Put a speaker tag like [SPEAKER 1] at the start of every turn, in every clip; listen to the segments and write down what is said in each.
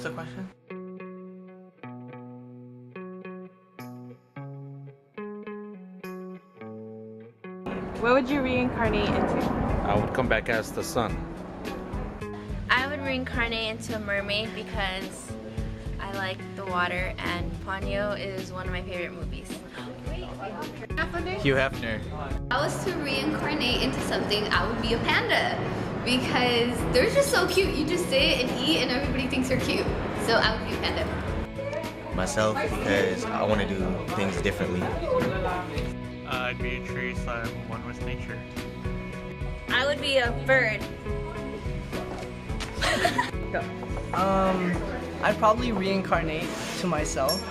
[SPEAKER 1] the question?
[SPEAKER 2] What would you reincarnate into?
[SPEAKER 3] I would come back as the sun.
[SPEAKER 4] I would reincarnate into a mermaid because I like the water, and Ponyo is one of my favorite movies.
[SPEAKER 1] Hugh Hefner.
[SPEAKER 5] If I was to reincarnate into something, I would be a panda because they're just so cute. You just sit and eat and everybody thinks they're cute. So I would be a panda.
[SPEAKER 6] Myself, because I want to do things differently.
[SPEAKER 7] I'd be a tree so I'm one with nature.
[SPEAKER 4] I would be a bird.
[SPEAKER 8] I'd probably reincarnate to myself.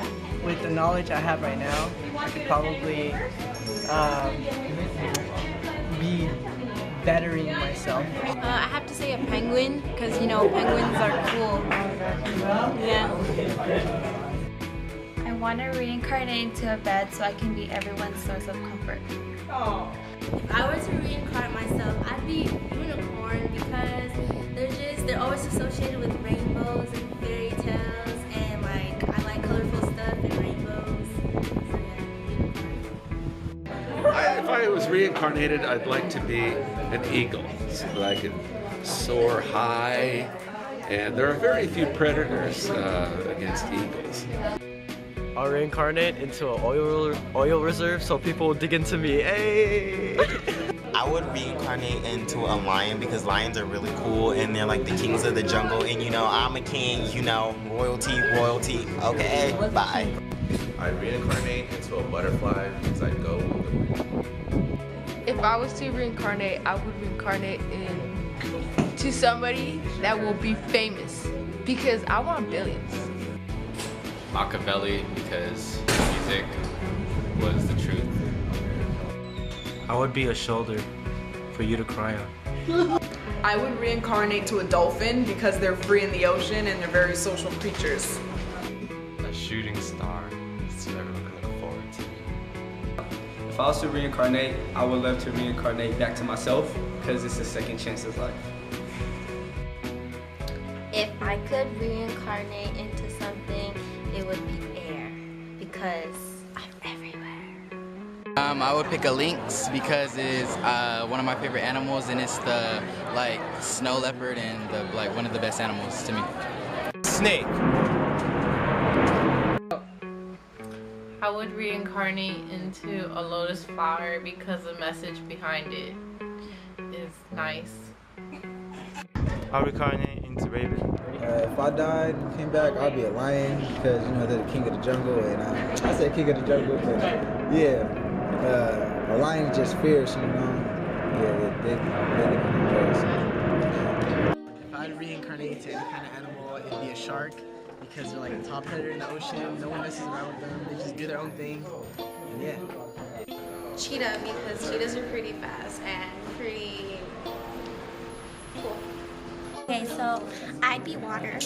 [SPEAKER 8] With the knowledge I have right now, I could probably be bettering myself.
[SPEAKER 2] I have to say a penguin, because you know penguins are cool. Yeah.
[SPEAKER 4] I want to reincarnate into a bed so I can be everyone's source of comfort.
[SPEAKER 9] If I were to reincarnate myself, I'd be a unicorn because they're always associated with rainbows and fairy tales, and like I like colorful stuff and rainbows. So yeah,
[SPEAKER 3] If I was reincarnated, I'd like to be an eagle so that I could soar high. And there are very few predators against eagles.
[SPEAKER 1] I'll reincarnate into an oil reserve so people will dig into me. Hey!
[SPEAKER 6] I would reincarnate into a lion because lions are really cool and they're like the kings of the jungle. And you know, I'm a king, you know, royalty. Okay, bye.
[SPEAKER 10] I'd reincarnate into a butterfly because I'd go with the wind.
[SPEAKER 2] If I was to reincarnate, I would reincarnate into somebody that will be famous, because I want billions.
[SPEAKER 11] Machiavelli, because music was the truth.
[SPEAKER 1] I would be a shoulder for you to cry on.
[SPEAKER 12] I would reincarnate to a dolphin because they're free in the ocean and they're very social creatures.
[SPEAKER 11] A shooting star is what everyone can look forward to.
[SPEAKER 13] If I was to reincarnate, I would love to reincarnate back to myself because it's a second chance at life.
[SPEAKER 4] If I could reincarnate into something, it would be air, because I'm everywhere.
[SPEAKER 14] I would pick a lynx because it's one of my favorite animals, and it's the snow leopard and the one of the best animals to me.
[SPEAKER 1] Snake.
[SPEAKER 2] I would reincarnate into a lotus flower because the message behind it is nice.
[SPEAKER 1] I'll reincarnate into Raven.
[SPEAKER 15] If I died and came back, I'd be a lion because, you know, they're the king of the jungle. And I said king of the jungle, but yeah, a lion is just fierce, you know. Yeah, they get in the place.
[SPEAKER 8] If I'd reincarnate into any kind of animal, it'd be a shark because they're like the top predator in the ocean. No one messes around with them. They just do their own thing. And yeah.
[SPEAKER 9] cheetah because cheetahs are pretty fast and pretty cool.
[SPEAKER 4] Okay, so I'd be water.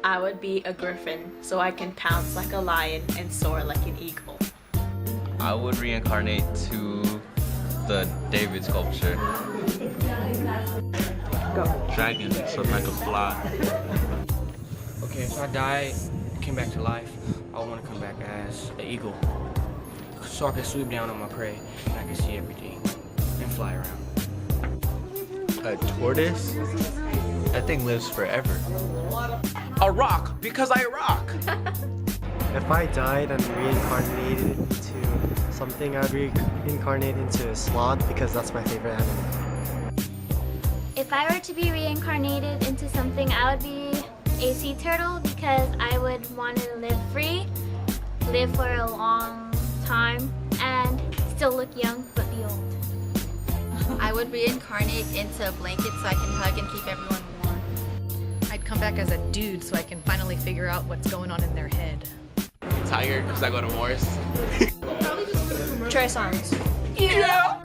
[SPEAKER 2] I would be a griffin so I can pounce like a lion and soar like an eagle.
[SPEAKER 11] I would reincarnate to the David sculpture.
[SPEAKER 1] Go.
[SPEAKER 11] Dragon, so I could fly.
[SPEAKER 1] Okay, if I die, came back to life, I want to come back as an eagle. So I can swoop down on my prey and I can see everything and fly around.
[SPEAKER 7] A tortoise? That thing lives forever.
[SPEAKER 3] A rock, because I rock.
[SPEAKER 1] If I died and reincarnated into something, I'd reincarnate into a sloth because that's my favorite animal.
[SPEAKER 4] If I were to be reincarnated into something, I would be a sea turtle because I would want to live free, live for a long time, and still look young but be old.
[SPEAKER 5] I would reincarnate into a blanket so I can hug and keep everyone warm.
[SPEAKER 16] I'd come back as a dude so I can finally figure out what's going on in their head.
[SPEAKER 11] Tiger, because I go to Morris.
[SPEAKER 4] Trey songs. Yeah!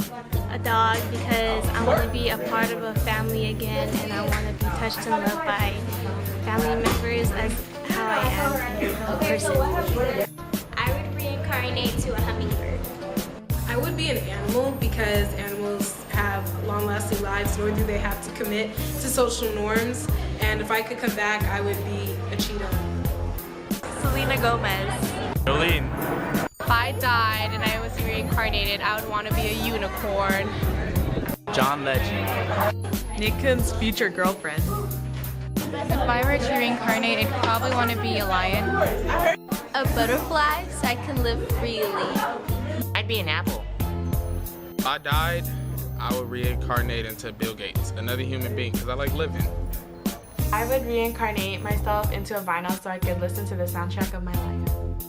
[SPEAKER 4] A dog because I want to be a part of a family again, and I want to be touched and loved by family members as how I am a person. I would reincarnate to a hummingbird.
[SPEAKER 9] I would be an animal because animals have long-lasting lives, nor do they have to commit to social norms.
[SPEAKER 17] And if I could come back, I would be a cheetah.
[SPEAKER 18] Selena Gomez.
[SPEAKER 7] Jolene.
[SPEAKER 19] If I died and I was reincarnated, I would want to be a unicorn.
[SPEAKER 20] John Legend.
[SPEAKER 16] Nick's future girlfriend.
[SPEAKER 19] If I were to reincarnate, I'd probably want to be a lion.
[SPEAKER 5] A butterfly so I can live freely.
[SPEAKER 21] I'd be an apple.
[SPEAKER 22] If I died, I would reincarnate into Bill Gates, another human being, because I like living.
[SPEAKER 23] I would reincarnate myself into a vinyl so I could listen to the soundtrack of my life.